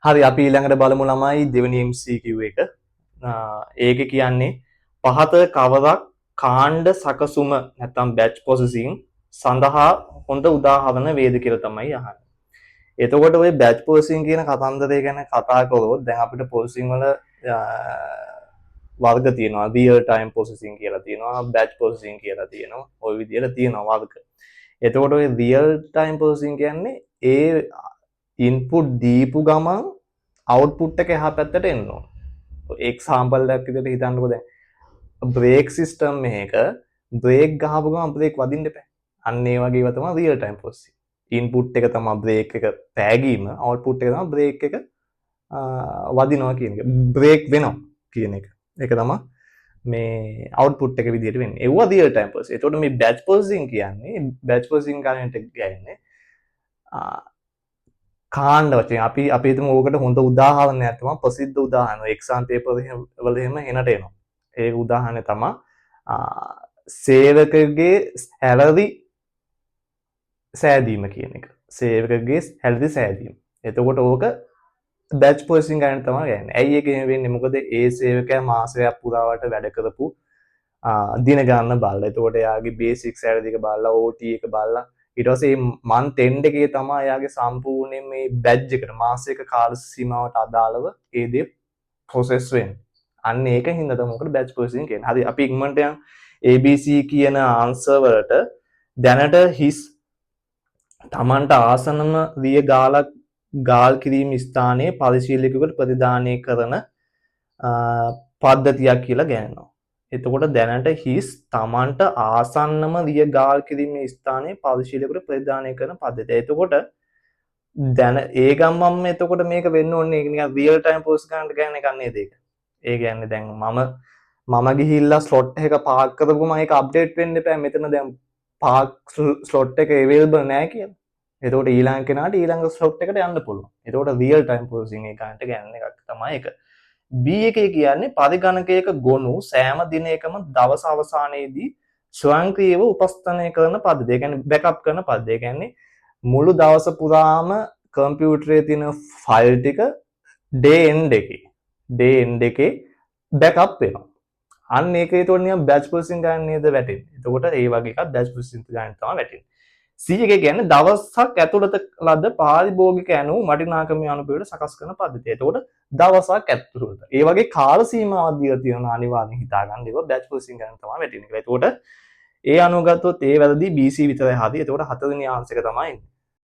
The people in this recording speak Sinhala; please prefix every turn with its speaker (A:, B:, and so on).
A: හරි අපි ඊළඟට බලමු ළමයි දෙවෙනි MCQ එක. ඒකේ කියන්නේ පහත කවරක් කාණ්ඩ සකසුම නැත්නම් batch processing සඳහා හොඳ උදාහරණ වේද කියලා තමයි අහන්නේ. එතකොට ওই batch processing කියන කතන්දරය ගැන කතා කරොත් දැන් අපිට processing වල වර්ග තියෙනවා. real time processing කියලා තියෙනවා, batch processing කියලා තියෙනවා. ওই විදිහට තියෙනවා වර්ග. එතකොට ওই real time processing කියන්නේ ඒ ඉන්පුට් දීපු ගමන් අවුට්පුට් එක එහා පැත්තට එන්න ඕන. එක්සාම්පල් එකක් විදිහට හිතන්නකෝ දැන් බ්‍රේක් සිස්ටම් එකක බ්‍රේක් ගහපු ගමන් බ්‍රේක් වදින්න එපා. අන්න ඒ වගේ ඒවා තමයි රියල් ටයිම් ප්‍රොසෙසින්. ඉන්පුට් එක තමයි බ්‍රේක් එක පෑගීම, අවුට්පුට් එක තමයි බ්‍රේක් එක වදිනවා කියන එක. බ්‍රේක් වෙනවා කියන එක. ඒක තමයි මේ අවුට්පුට් එක විදිහට වෙන්නේ. ඒවා රියල් ටයිම් ප්‍රොසෙස්. ඒතකොට මේ බැච් ප්‍රොසෙසින් කියන්නේ බැච් ප්‍රොසෙසින් කරන්නට කියන්නේ කාණ්ඩ වශයෙන් අපි හිතමු ඕකට හොඳ උදාහරණයක් තමයි ප්‍රසිද්ධ උදාහරණ එක්සාම් පේපර් වල එහෙම එනට එනවා. ඒ උදාහරණය තමයි සේවකගේ සැලරි සෑදීම කියන එක. සේවකගේ සැලරි සෑදීම. එතකොට ඕක බැච් ප්‍රොසෙසින් ගන්න තමයි යන්නේ. ඇයි ඒක එහෙම වෙන්නේ? මොකද ඒ සේවකයා මාසයක් පුරාවට වැඩ කරපු දින ගන්න බලලා. එතකොට එයාගේ බේසික් සැලරි එක බලලා OT එක බලලා ඊට පස්සේ මන්ත් එන්ඩ් එකේ තමයි එයාගේ සම්පූර්ණයෙන් මේ බැච් එකට මාසයක කාල සීමාවට අදාළව ඒ දේ ප්‍රොසෙස් වෙන්නේ. අන්න ඒක හින්දා තමයි මොකද බැච් ප්‍රොසෙසින් කියන්නේ. හරි අපි ඉක්මනට යන් ABC කියන ආන්සර් වලට දැනට හිස් Tamanට ආසනම විය ගාල් කිරීම ස්ථානයේ පරිශීලකයෙකුට ප්‍රතිදානය කරන පද්ධතියක් කියලා ගන්නවා. එතකොට දැනට හිස් Tamanට ආසන්නම විය ගාල් කිරීමේ ස්ථානයේ පරිශීලකයෙකුට ප්‍රතිදානය කරන පද්ධතිය. එතකොට දැන ඒ ගම්මම එතකොට මේක වෙන්න ඕනේ නිකන් රියල් ටයිම් ප්‍රොසෙස් ගන්නට ගන්න එක නේද ඒක. ඒ කියන්නේ දැන් මම ගිහිල්ලා ස්ලොට් එක පාක් කරපුවම ඒක අප්ඩේට් වෙන්න එපා. මෙතන දැන් පාක් ස්ලොට් එක available නැහැ කියලා. එතකොට ඊළඟ කෙනාට ඊළඟ ස්ලොට් එකට යන්න පුළුවන්. එතකොට රියල් ටයිම් ප්‍රොසෙසින් එක ගන්නට ගන්න එකක් තමයි ඒක. B එකේ කියන්නේ පරිගණකයක ගොනු සෑම දිනයකම දවස අවසානයේදී ස්වයංක්‍රීයව උපස්ථානය කරන පද්ධතිය. ඒ කියන්නේ බෑකප් කරන පද්ධතිය. ඒ කියන්නේ මුළු දවස පුරාම කම්පියුටරේ තියෙන ෆයිල් ටික ඩේ එන්ඩ් එකේ බෑකප් වෙනවා. අන්න ඒක ඒතකොට නිකන් බැච් ප්‍රොසෙසින් ගන්න නේද වැටෙන්නේ. එතකොට ඒ වගේ එකක් බැච් ප්‍රොසෙසින් ගන්න තමයි වැටෙන්නේ. C එකේ කියන්නේ දවසක් ඇතුළත ලද පාරිභෝගික ඇණු වටිනාකම අනුපිළිවෙල සකස් කරන පද්ධතිය. එතකොට දවසක් ඇතුළත. ඒ වගේ කාල සීමාවක් දීලා තියෙනවා අනිවාර්යෙන් හිතා ගන්න. ඒක බැච් ප්‍රොසෙසින් ගන්න තමයි වැටෙන්නේ. එතකොට ඒ අනුව ගත්තොත් ඒ වැරදි BC විතරයි හරි. එතකොට හතරවෙනි ආන්සර් එක තමයි